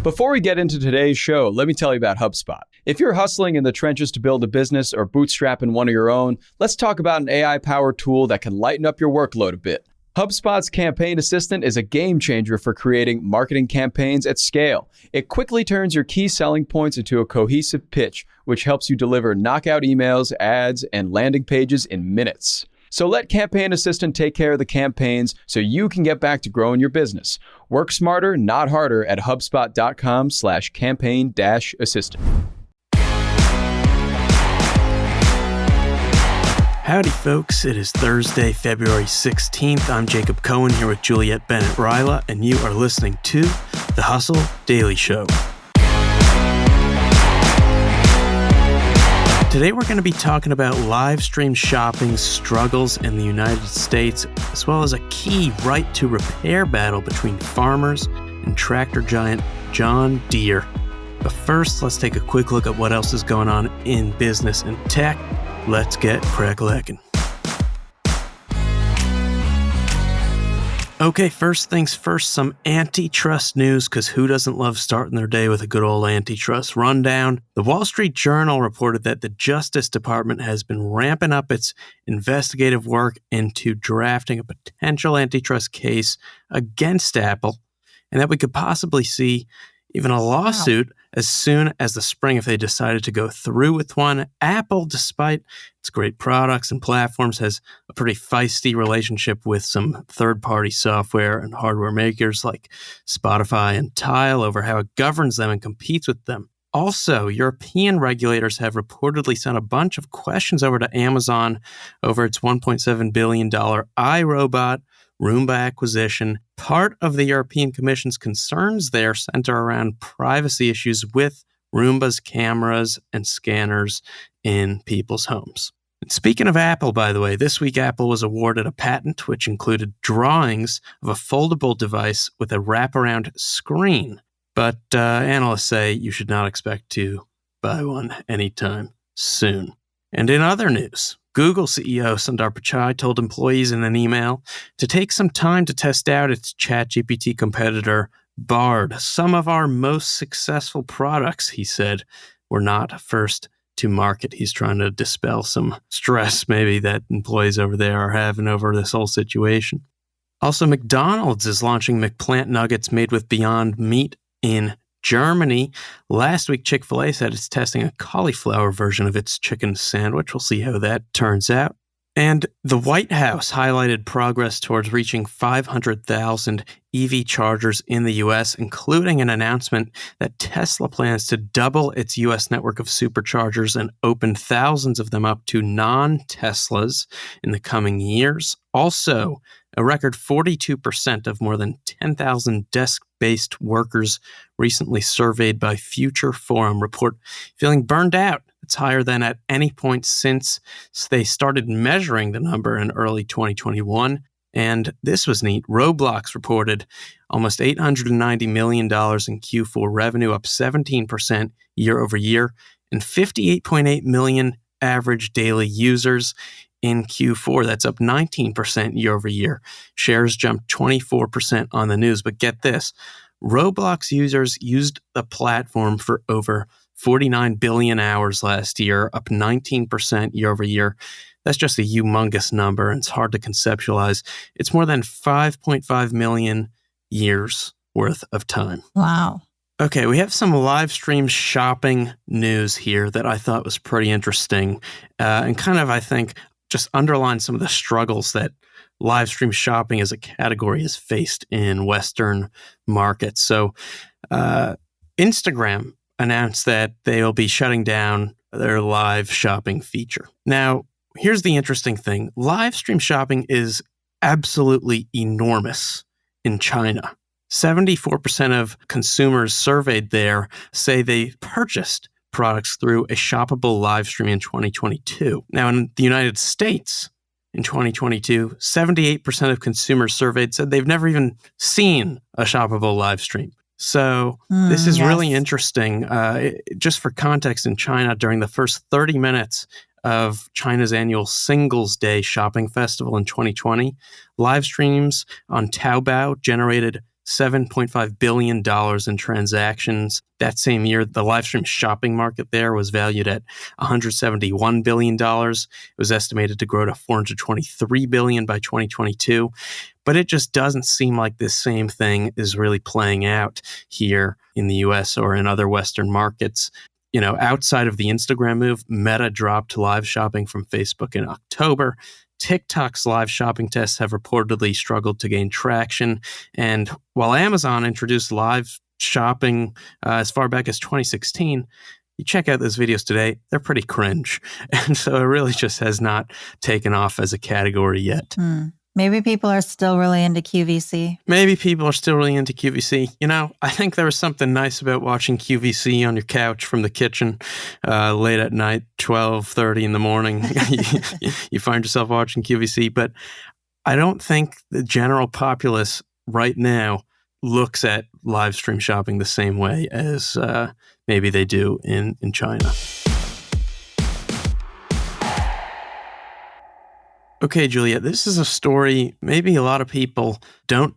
Before we get into today's show, let me tell you about HubSpot. If you're hustling in the trenches to build a business or bootstrapping one of your own, let's talk about an AI-powered tool that can lighten up your workload a bit. HubSpot's Campaign Assistant is a game changer for creating marketing campaigns at scale. It quickly turns your key selling points into a cohesive pitch, which helps you deliver knockout emails, ads, and landing pages in minutes. So let Campaign Assistant take care of the campaigns so you can get back to growing your business. Work smarter, not harder at HubSpot.com/campaign-assistant. Howdy, folks. It is Thursday, February 16th. I'm Jacob Cohen here with Juliet, Bennett, Rylah, and you are listening to The Hustle Daily Show. Today we're going to be talking about live stream shopping struggles in the United States, as well as a key right to repair battle between farmers and tractor giant John Deere. But first, let's take a quick look at what else is going on in business and tech. Let's get crack-a-lackin'. Okay, first things first, some antitrust news, because who doesn't love starting their day with a good old antitrust rundown? The Wall Street Journal reported that the Justice Department has been ramping up its investigative work into drafting a potential antitrust case against Apple, and that we could possibly see even a lawsuit as soon as the spring if they decided to go through with one. Apple, despite its great products and platforms, has a pretty feisty relationship with some third-party software and hardware makers like Spotify and Tile over how it governs them and competes with them. Also, European regulators have reportedly sent a bunch of questions over to Amazon over its $1.7 billion iRobot Roomba acquisition. Part of the European Commission's concerns there center around privacy issues with Roomba's cameras and scanners in people's homes. And speaking of Apple, by the way, this week Apple was awarded a patent which included drawings of a foldable device with a wraparound screen. But analysts say you should not expect to buy one anytime soon. And in other news, Google CEO Sundar Pichai told employees in an email to take some time to test out its ChatGPT competitor, Bard. Some of our most successful products, he said, were not first to market. He's trying to dispel some stress maybe that employees over there are having over this whole situation. Also, McDonald's is launching McPlant nuggets made with Beyond Meat in Germany. Last week, Chick-fil-A said it's testing a cauliflower version of its chicken sandwich. We'll see how that turns out. And the White House highlighted progress towards reaching 500,000 EV chargers in the U.S., including an announcement that Tesla plans to double its U.S. network of superchargers and open thousands of them up to non-Teslas in the coming years. Also, a record 42% of more than 10,000 desk-based workers recently surveyed by Future Forum report feeling burned out. It's higher than at any point since they started measuring the number in early 2021. And this was neat. Roblox reported almost $890 million in Q4 revenue, up 17% year over year, and 58.8 million average daily users in Q4. That's up 19% year over year. Shares jumped 24% on the news. But get this, Roblox users used the platform for over 49 billion hours last year, up 19% year over year. That's just a humongous number, and it's hard to conceptualize. It's more than 5.5 million years worth of time. Wow. Okay, we have some live stream shopping news here that I thought was pretty interesting and kind of, I think, just underline some of the struggles that live stream shopping as a category has faced in Western markets. So Instagram announced that they'll be shutting down their live shopping feature. Now, here's the interesting thing. Live stream shopping is absolutely enormous in China. 74% of consumers surveyed there say they purchased products through a shoppable live stream in 2022. Now, in the United States, in 2022, 78% of consumers surveyed said they've never even seen a shoppable live stream. So this is really interesting. Just for context, in China, during the first 30 minutes of China's annual Singles Day shopping festival in 2020, live streams on Taobao generated $7.5 billion in transactions. That same year, the live stream shopping market there was valued at $171 billion. It was estimated to grow to $423 billion by 2022. But it just doesn't seem like this same thing is really playing out here in the US or in other Western markets. You know, outside of the Instagram move, Meta dropped live shopping from Facebook in October. TikTok's live shopping tests have reportedly struggled to gain traction. And while Amazon introduced live shopping as far back as 2016, you check out those videos today, they're pretty cringe. And so it really just has not taken off as a category yet. Maybe people are still really into QVC. You know, I think there was something nice about watching QVC on your couch from the kitchen late at night, 12:30 in the morning. You find yourself watching QVC. But I don't think the general populace right now looks at live stream shopping the same way as maybe they do in China. Okay, Juliet, this is a story maybe a lot of people don't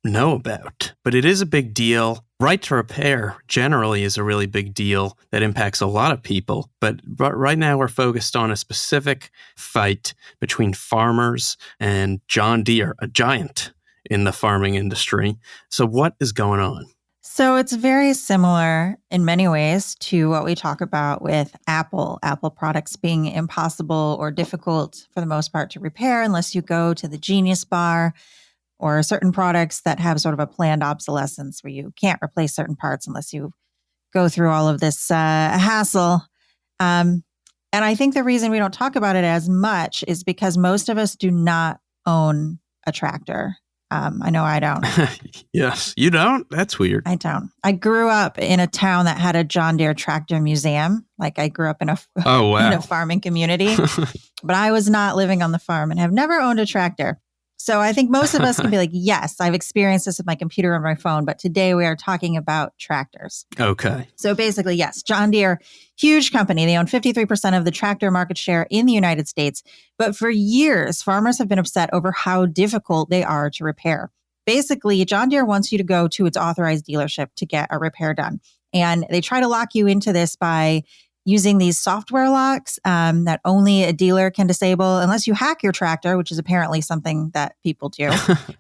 know about, but it is a big deal. Right to repair generally is a really big deal that impacts a lot of people. But right now we're focused on a specific fight between farmers and John Deere, a giant in the farming industry. So what is going on? So it's very similar in many ways to what we talk about with Apple products being impossible or difficult for the most part to repair unless you go to the Genius Bar, or certain products that have sort of a planned obsolescence where you can't replace certain parts unless you go through all of this hassle. And I think the reason we don't talk about it as much is because most of us do not own a tractor. I know I don't. Yes, you don't? That's weird. I don't. I grew up in a town that had a John Deere tractor museum. Like I grew up in a farming community, but I was not living on the farm and have never owned a tractor. So I think most of us can be like, yes, I've experienced this with my computer or my phone, but today we are talking about tractors. Okay. So basically, yes, John Deere, huge company. They own 53% of the tractor market share in the United States. But for years, farmers have been upset over how difficult they are to repair. Basically, John Deere wants you to go to its authorized dealership to get a repair done. And they try to lock you into this by using these software locks that only a dealer can disable unless you hack your tractor, which is apparently something that people do.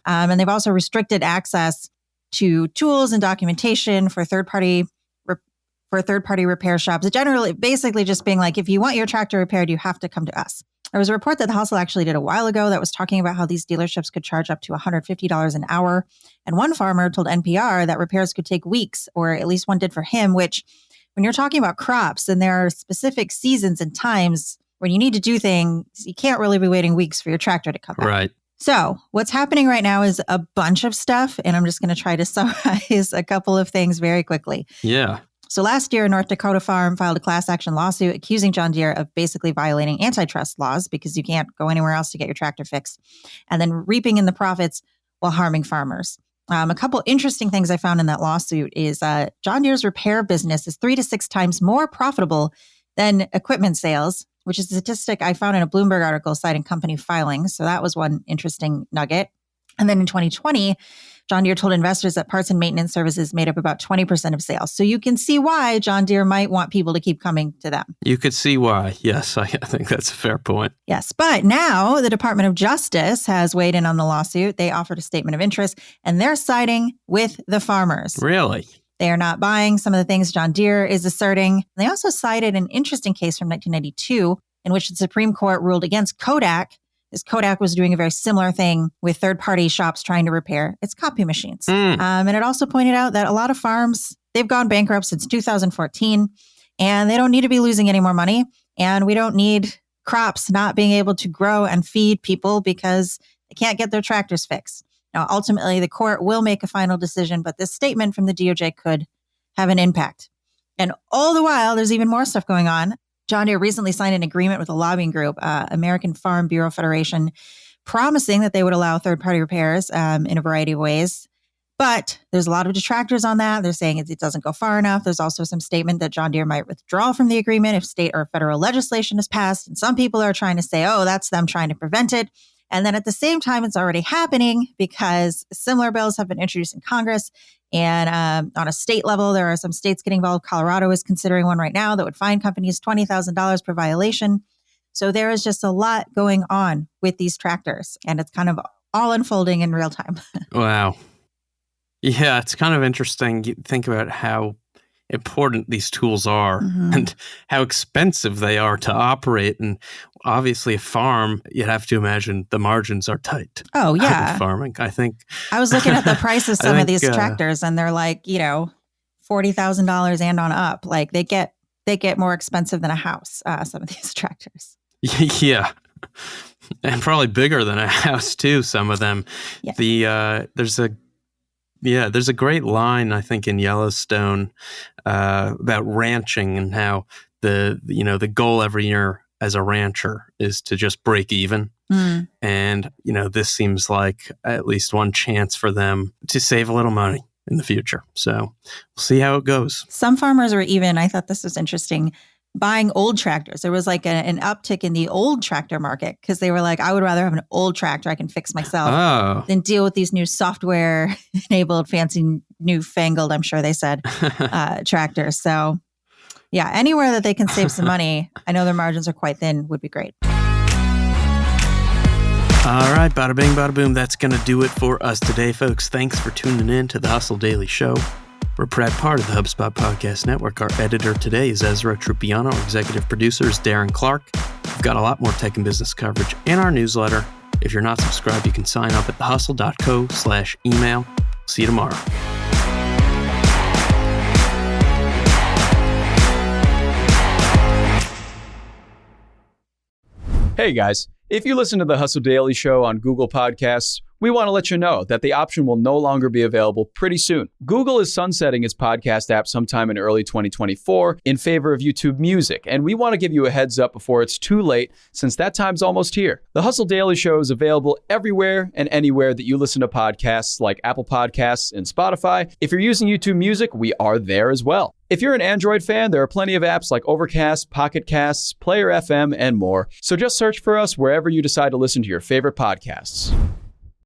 And they've also restricted access to tools and documentation for third-party repair shops. It generally, basically just being like, if you want your tractor repaired, you have to come to us. There was a report that the Hustle actually did a while ago that was talking about how these dealerships could charge up to $150 an hour. And one farmer told NPR that repairs could take weeks, or at least one did for him, which when you're talking about crops and there are specific seasons and times when you need to do things, you can't really be waiting weeks for your tractor to come back. Right. So what's happening right now is a bunch of stuff, and I'm just going to try to summarize a couple of things very quickly. Yeah. So last year, a North Dakota farm filed a class action lawsuit accusing John Deere of basically violating antitrust laws because you can't go anywhere else to get your tractor fixed, and then reaping in the profits while harming farmers. A couple interesting things I found in that lawsuit is John Deere's repair business is 3 to 6 times more profitable than equipment sales, which is a statistic I found in a Bloomberg article citing company filings. So that was one interesting nugget. And then in 2020, John Deere told investors that parts and maintenance services made up about 20% of sales. So you can see why John Deere might want people to keep coming to them. You could see why. Yes, I think that's a fair point. Yes. But now the Department of Justice has weighed in on the lawsuit. They offered a statement of interest, and they're siding with the farmers. Really? They are not buying some of the things John Deere is asserting. They also cited an interesting case from 1992 in which the Supreme Court ruled against Kodak, as Kodak was doing a very similar thing with third-party shops trying to repair its copy machines. And it also pointed out that a lot of farms, they've gone bankrupt since 2014, and they don't need to be losing any more money. And we don't need crops not being able to grow and feed people because they can't get their tractors fixed. Now, ultimately, the court will make a final decision, but this statement from the DOJ could have an impact. And all the while, there's even more stuff going on. John Deere recently signed an agreement with a lobbying group, American Farm Bureau Federation, promising that they would allow third-party repairs in a variety of ways. But there's a lot of detractors on that. They're saying it doesn't go far enough. There's also some statement that John Deere might withdraw from the agreement if state or federal legislation is passed. And some people are trying to say, oh, that's them trying to prevent it. And then at the same time, it's already happening because similar bills have been introduced in Congress. And on a state level, there are some states getting involved. Colorado is considering one right now that would fine companies $20,000 per violation. So there is just a lot going on with these tractors, and it's kind of all unfolding in real time. Wow. Yeah, it's kind of interesting. You think about how important these tools are and how expensive they are to operate. And obviously a farm, you'd have to imagine the margins are tight. Oh, yeah. With farming, I think. I was looking at the price of some of these tractors, and they're like, $40,000 and on up. Like they get more expensive than a house, some of these tractors. Yeah. And probably bigger than a house too, some of them. Yeah. There's a great line, I think, in Yellowstone about ranching and how the goal every year as a rancher is to just break even. And, this seems like at least one chance for them to save a little money in the future. So we'll see how it goes. Some farmers are even, I thought this was interesting, buying old tractors. There was like an uptick in the old tractor market because they were like, I would rather have an old tractor I can fix myself than deal with these new software enabled, fancy, newfangled, I'm sure they said, tractors. So yeah, anywhere that they can save some money, I know their margins are quite thin, would be great. All right, bada bing, bada boom. That's going to do it for us today, folks. Thanks for tuning in to the Hustle Daily Show. We're a proud part of the HubSpot Podcast Network. Our editor today is Ezra Trupiano. Our executive producer is Darren Clarke. We've got a lot more tech and business coverage in our newsletter. If you're not subscribed, you can sign up at thehustle.co/email. See you tomorrow. Hey guys, if you listen to the Hustle Daily Show on Google Podcasts, we want to let you know that the option will no longer be available pretty soon. Google is sunsetting its podcast app sometime in early 2024 in favor of YouTube Music, and we want to give you a heads up before it's too late since that time's almost here. The Hustle Daily Show is available everywhere and anywhere that you listen to podcasts like Apple Podcasts and Spotify. If you're using YouTube Music, we are there as well. If you're an Android fan, there are plenty of apps like Overcast, Pocket Casts, Player FM, and more. So just search for us wherever you decide to listen to your favorite podcasts.